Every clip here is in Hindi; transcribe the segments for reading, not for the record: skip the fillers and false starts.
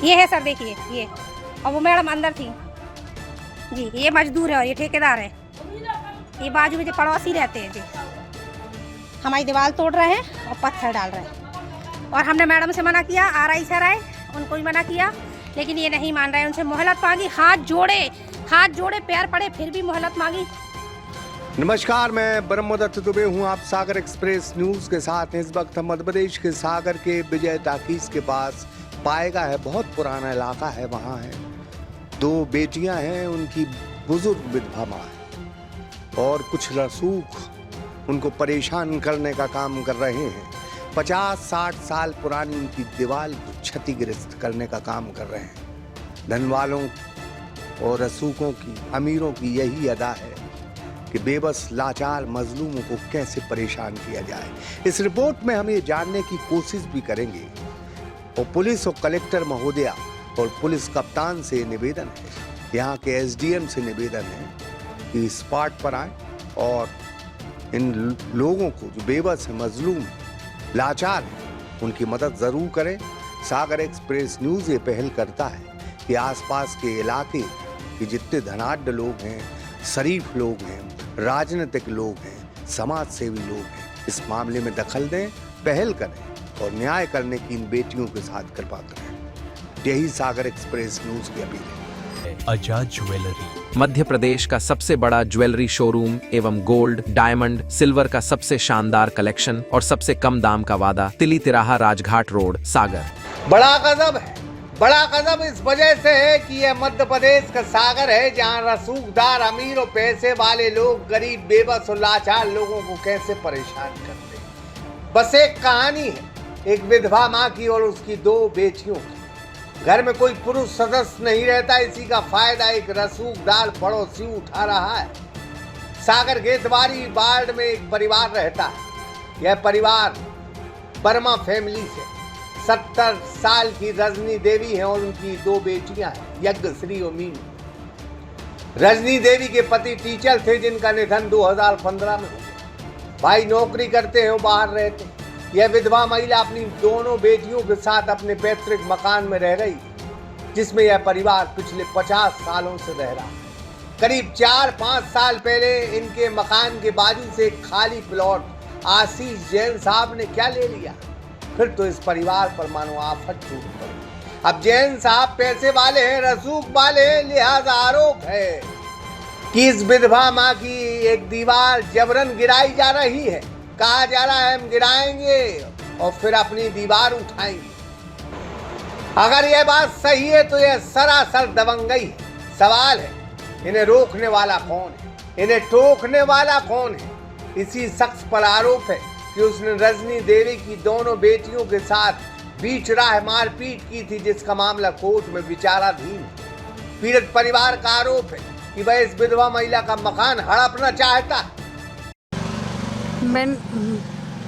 ये है सर, देखिए ये, और वो मैडम अंदर थी जी। ये मजदूर है और ये ठेकेदार है। ये बाजू में जो पड़ोसी रहते हैं जी, हमारी दीवार तोड़ रहे हैं और पत्थर डाल रहे हैं। और हमने मैडम से मना किया, RI सर आए, उनको भी मना किया, लेकिन ये नहीं मान रहे हैं। उनसे मोहलत मांगी, हाथ जोड़े पैर पड़े, फिर भी मोहलत मांगी। नमस्कार, मैं ब्रह्मदत्त दुबे हूँ, आप सागर एक्सप्रेस न्यूज के साथ। इस वक्त हम मध्य प्रदेश के सागर के विजय टाकीज के पास पाएगा है, बहुत पुराना इलाका है। वहाँ है 2 बेटियां हैं, उनकी बुजुर्ग विधवा माँ है और कुछ रसूख उनको परेशान करने का काम कर रहे हैं। 50-60 साल पुरानी उनकी दीवार को क्षतिग्रस्त करने का काम कर रहे हैं। धन वालों और रसूखों की, अमीरों की यही अदा है कि बेबस लाचार मजलूमों को कैसे परेशान किया जाए। इस रिपोर्ट में हम ये जानने की कोशिश भी करेंगे। और पुलिस और कलेक्टर महोदया और पुलिस कप्तान से निवेदन है, यहाँ के SDM से निवेदन है कि स्पॉट पर आए और इन लोगों को जो बेबस है, मजलूम लाचार है, उनकी मदद जरूर करें। सागर एक्सप्रेस न्यूज ये पहल करता है कि आसपास के इलाके के जितने धनाढ्य लोग हैं, शरीफ लोग हैं, राजनीतिक लोग हैं, समाज सेवी लोग हैं, इस मामले में दखल दें, पहल करें और न्याय करने की इन बेटियों के साथ कृपा करें। यही सागर एक्सप्रेस न्यूज की अपील है। आजाद ज्वेलरी मध्य प्रदेश का सबसे बड़ा ज्वेलरी शोरूम एवं गोल्ड, डायमंड, सिल्वर का सबसे शानदार कलेक्शन और सबसे कम दाम का वादा, तिली तिराहा, राजघाट रोड, सागर। बड़ा गजब है, बड़ा गजब इस वजह से है कि यह मध्य प्रदेश का सागर है, जहां रसूखदार, अमीर और पैसे वाले लोग गरीब, बेबस और लाचार लोगों को कैसे परेशान करते हैं। बस एक कहानी है, एक विधवा माँ की और उसकी 2 बेटियों की। घर में कोई पुरुष सदस्य नहीं रहता, इसी का फायदा एक रसूखदार पड़ोसी उठा रहा है। सागर गेतवारी वार्ड में एक परिवार रहता है। यह परिवार वर्मा फैमिली से 70 साल की रजनी देवी है और उनकी 2 बेटियां हैं, यज्ञश्री और मीनू। रजनी देवी के पति टीचर थे, जिनका निधन 2015 में हो गया। भाई नौकरी करते हैं, वो बाहर रहते। यह विधवा महिला अपनी दोनों बेटियों के साथ अपने पैतृक मकान में रह रही, जिसमें यह परिवार पिछले 50 सालों से रह रहा है। करीब 4-5 साल पहले इनके मकान के बाजू से एक खाली प्लॉट आशीष जैन साहब ने क्या ले लिया। फिर तो इस परिवार पर मानो आफत टूट पड़ी। अब जैन साहब पैसे वाले हैं, रसूख वाले हैं, लिहाजा आरोप है कि इस विधवा माँ की एक दीवार जबरन गिराई जा रही है। कहा जा रहा है हम गिराएंगे और फिर अपनी दीवार उठाएंगे। अगर यह बात सही है तो यह सरासर दबंगई है। सवाल है, इन्हें रोकने वाला कौन है, इन्हें टोकने वाला कौन है। इसी शख्स पर आरोप है कि उसने रजनी देवी की दोनों बेटियों के साथ बीच राह मारपीट की थी, जिसका मामला कोर्ट में विचाराधीन है। पीड़ित परिवार का आरोप है कि वह इस विधवा महिला का मकान हड़पना चाहता है।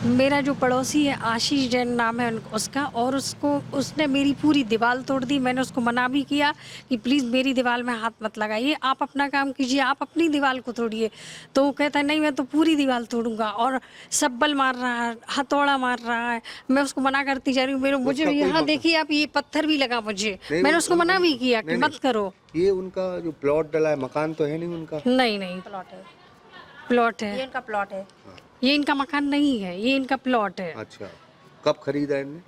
मेरा जो पड़ोसी है आशीष जैन नाम है उसका, और उसने मेरी पूरी दीवार तोड़ दी। मैंने उसको मना भी किया कि प्लीज़ मेरी दीवार में हाथ मत लगाइए, आप अपना काम कीजिए, आप अपनी दीवार को तोड़िए। तो वो कहता है नहीं, मैं तो पूरी दीवार तोड़ूंगा, और सब्बल मार रहा है, हथौड़ा मार रहा है। मैं उसको मना करती जा रही हूँ। मुझे यहाँ देखिए आप, ये पत्थर भी लगा मुझे। मैंने उसको मना भी किया कि मत करो। ये उनका जो प्लॉट डला है, मकान तो है नहीं उनका? नहीं, प्लॉट है, ये उनका प्लॉट है। ये इनका मकान नहीं है, ये इनका प्लॉट है। अच्छा, कब खरीदा इनने?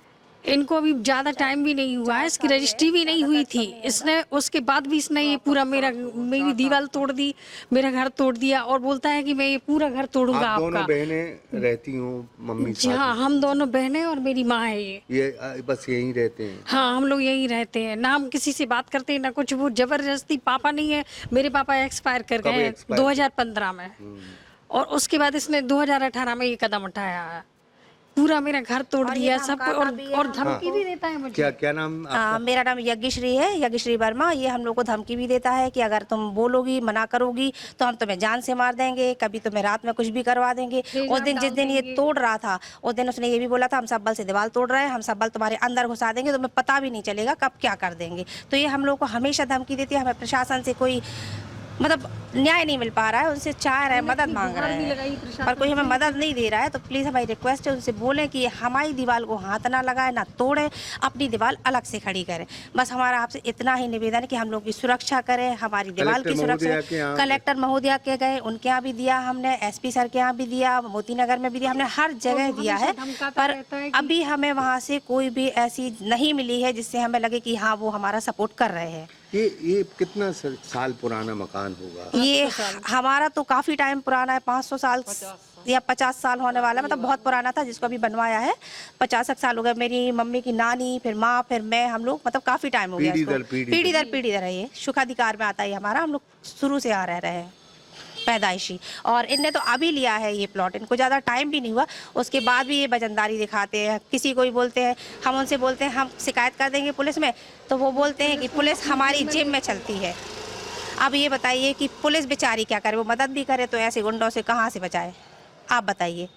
इनको अभी ज़्यादा टाइम भी नहीं हुआ है, इसकी रजिस्ट्री भी नहीं हुई थी। इसने उसके बाद भी इसने ये पूरा मेरी दीवार तोड़ दी, मेरा घर तोड़ दिया, और बोलता है कि मैं ये पूरा घर तोड़ूंगा आपका। आप दोनों बहनें रहती हो मम्मी साथ? जी हाँ, हम दोनों बहनें और मेरी माँ है। ये बस यहीं रहते हैं? हाँ, हम लोग यहीं रहते हैं। ना हम किसी से बात करते हैं ना कुछ। वो जबरदस्ती, पापा नहीं है, मेरे पापा एक्सपायर कर गए हैं 2015 में, और उसके बाद इसने 2018 में ये कदम उठाया है। पूरा मेरा घर तोड़ दिया सब, और धमकी भी देता है मुझे। क्या नाम आपका? मेरा नाम यज्ञश्री है, यज्ञश्री वर्मा। ये हम लोग को धमकी भी देता है कि अगर तुम बोलोगी, मना करोगी तो हम तुम्हें जान से मार देंगे, कभी तुम्हें रात में कुछ भी करवा देंगे। उस दिन जिस दिन ये तोड़ रहा था, उस दिन उसने ये भी बोला था हम सब बल से दीवार तोड़ रहे हैं, हम सब बल तुम्हारे अंदर घुसा देंगे, तुम्हें पता भी नहीं चलेगा कब क्या कर देंगे। तो ये हम लोग को हमेशा धमकी देती है। हमें प्रशासन से कोई मतलब न्याय नहीं मिल पा रहा है, उनसे चाह रहे हैं, मदद मांग रहे हैं, पर कोई हमें मदद नहीं दे रहा है। तो प्लीज़ हमारी रिक्वेस्ट है, उनसे बोलें कि हमारी दीवार को हाथ ना लगाए, ना तोड़े, अपनी दीवार अलग से खड़ी करें। बस हमारा आपसे इतना ही निवेदन है कि हम लोग की सुरक्षा करें, हमारी दीवार की सुरक्षा। कलेक्टर महोदया के गए, उनके यहाँ भी दिया हमने, एसपी सर के यहाँ भी दिया, मोती नगर में भी दिया, हमने हर जगह दिया है, पर अभी हमें वहाँ से कोई भी ऐसी नहीं मिली है जिससे हमें लगे कि हाँ वो हमारा सपोर्ट कर रहे हैं। ये कितना साल पुराना मकान होगा? ये हमारा तो काफ़ी टाइम पुराना है, 500 साल या 50 साल होने वाला है, मतलब बहुत पुराना था, जिसको अभी बनवाया है 50 साल हो गए। मेरी मम्मी की नानी, फिर माँ, फिर मैं, हम लोग मतलब काफ़ी टाइम हो गया, पीढ़ी दर है। ये सुखाधिकार में आता है हमारा, हम लोग शुरू से आ रहे हैं पैदाइशी। और इनने तो अभी लिया है ये प्लॉट, इनको ज़्यादा टाइम भी नहीं हुआ, उसके बाद भी ये वजनदारी दिखाते हैं। किसी को भी बोलते हैं, हम उनसे बोलते हैं हम शिकायत कर देंगे पुलिस में, तो वो बोलते हैं कि पुलिस हमारी जेब में चलती है। अब ये बताइए कि पुलिस बेचारी क्या करे, वो मदद भी करे तो ऐसे गुंडों से कहाँ से बचाए, आप बताइए।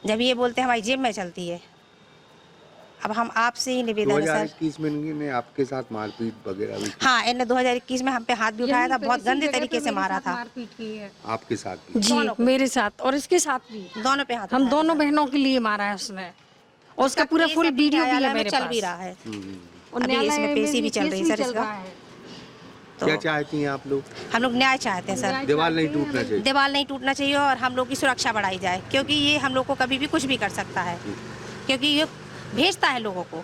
जब ये बोलते हैं हमारी जेब में चलती है। अब हम आपसे ही निवेदन है सर। 2021 में इनने आपके साथ मारपीट वगैरह भी? हाँ, इन्हें 2021 में हम पे हाथ भी उठाया था, बहुत गंदे तरीके से मारा था। आपके साथ भी? जी, मेरे साथ और इसके साथ भी, दोनों पे हाथ, हम दोनों बहनों के लिए मारा है उसने, और उसका पूरा फुल वीडियो भी है मेरे चल पास, भी रहा है, और अभी इसमें पेशी भी चल रही है सर इसका। क्या चाहती हैं आप लोग? हम लोग न्याय चाहते हैं सर, दीवार नहीं टूटना चाहिए, दीवार नहीं टूटना चाहिए, और हम लोग की सुरक्षा बढ़ाई जाए, क्योंकि ये हम लोग को कभी भी कुछ भी कर सकता है, क्योंकि ये भेजता है लोगों को।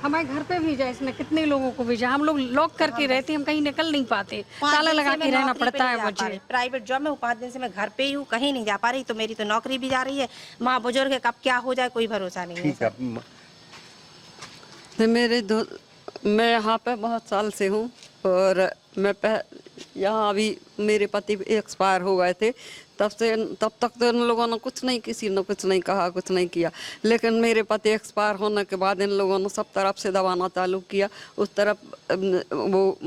हमारे घर पे भेजा इसने, कितने लोगों को भेजा, हम लोग लॉक करके रहते हैं, हम कहीं निकल नहीं पाते, ताला लगा के रहना पड़ता है मुझे। प्राइवेट जॉब में हूँ, 5 दिन से मैं घर पे ही हूँ, कहीं नहीं जा पा रही, तो मेरी तो नौकरी भी जा रही है। माँ बुजुर्ग है, कब क्या हो जाए कोई भरोसा नहीं है। मैं यहाँ पे बहुत साल से हूँ, और मैं यहाँ अभी मेरे पति एक्सपायर हो गए थे, तब तक तो इन लोगों ने किसी ने कुछ नहीं कहा, कुछ नहीं किया। लेकिन मेरे पति एक्सपायर होने के बाद इन लोगों ने सब तरफ से दबाना चालू किया। उस तरफ वो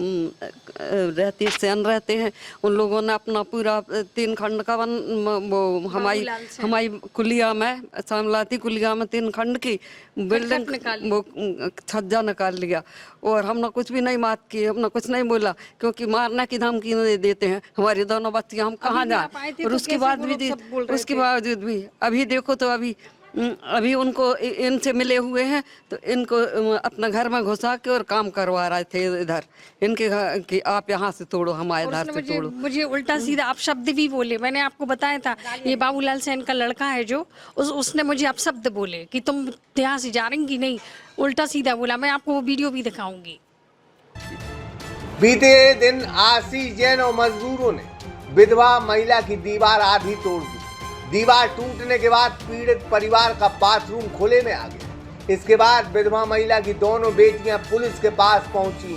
रहते हैं, उन लोगों ने अपना पूरा 3 खंड का वो हमारी कुलिया में, सामलाती कुलिया में 3 खंड की बिल्डिंग वो छज्जा निकाल लिया, और हमने कुछ भी नहीं बात की, हमने कुछ नहीं बोला, क्योंकि मारने की धमकी नहीं देते हैं। हमारी दोनों बच्चियां, हम कहाँ जाए, और उसके बावजूद भी अभी देखो तो अभी उनको इनसे मिले हुए हैं, तो इनको अपना घर में घुसा के और काम करवा रहे थे इधर इनके कि आप यहाँ से तोड़ो, हमारे इधर से तोड़ो। मुझे उल्टा सीधा आप शब्द भी बोले, मैंने आपको बताया था, ये बाबूलाल सेन का लड़का है जो, उसने मुझे आप शब्द बोले कि तुम यहाँ से जा रही नहीं, उल्टा सीधा बोला। मैं आपको वो वीडियो भी दिखाऊंगी। बीते दिन आशीष जैन और मजदूरों ने विधवा महिला की दीवार आधी तोड़ दी। दीवार टूटने के बाद पीड़ित परिवार का बाथरूम खुले में आ गया। इसके बाद विधवा महिला की दोनों बेटियां पुलिस के पास पहुंची।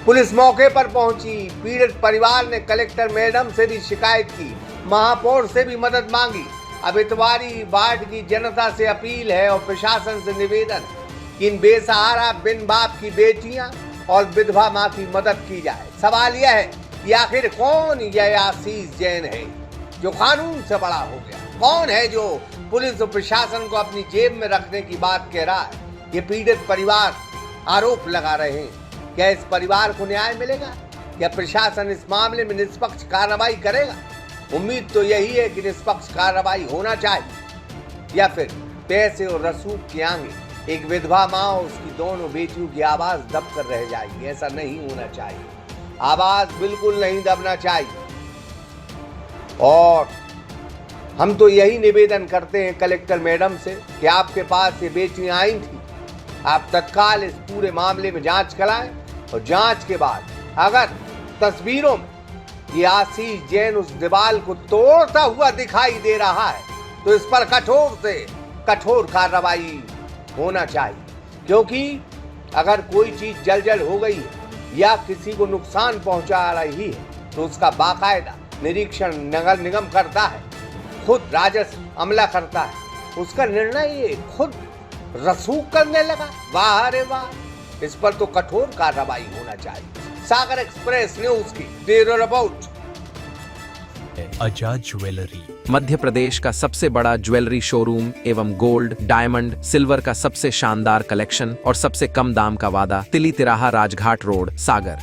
पुलिस मौके पर पहुंची। पीड़ित परिवार ने कलेक्टर मैडम से भी शिकायत की, महापौर से भी मदद मांगी। अब इतवारी वार्ड की जनता से अपील है और प्रशासन से निवेदन कि इन बेसहारा बिन बाप की बेटियां और विधवा मां की मदद की जाए। सवाल यह है कि आखिर कौन यह आशीष जैन है जो कानून से बड़ा हो गया? कौन है जो पुलिस और प्रशासन को अपनी जेब में रखने की बात कह रहा है? ये पीड़ित परिवार आरोप लगा रहे हैं। क्या इस परिवार को न्याय मिलेगा? क्या प्रशासन इस मामले में निष्पक्ष कार्रवाई करेगा? उम्मीद तो यही है कि निष्पक्ष कार्रवाई होना चाहिए, या फिर पैसे और रसूख के आगे एक विधवा माँ और उसकी दोनों बेटियों की आवाज दब कर रह जाएगी। ऐसा नहीं होना चाहिए, आवाज बिल्कुल नहीं दबना चाहिए। और हम तो यही निवेदन करते हैं कलेक्टर मैडम से कि आपके पास ये बेटियां आई थी, आप तत्काल इस पूरे मामले में जांच कराएं, और जांच के बाद अगर तस्वीरों में ये आशीष जैन उस दीवार को तोड़ता हुआ दिखाई दे रहा है तो इस पर कठोर से कठोर कार्रवाई होना चाहिए। क्योंकि अगर कोई चीज जल हो गई है या किसी को नुकसान पहुंचा रही है तो उसका बाकायदा निरीक्षण नगर निगम करता है, खुद राजस्व अमला करता है, उसका निर्णय ये खुद रसूख करने लगा। वाह रे वाह, इस पर तो कठोर कार्रवाई होना चाहिए। सागर एक्सप्रेस न्यूज की ब्यूरो रिपोर्ट। आजाद ज्वेलरी मध्य प्रदेश का सबसे बड़ा ज्वेलरी शोरूम एवं गोल्ड, डायमंड, सिल्वर का सबसे शानदार कलेक्शन और सबसे कम दाम का वादा, तिली तिराहा राजघाट रोड, सागर।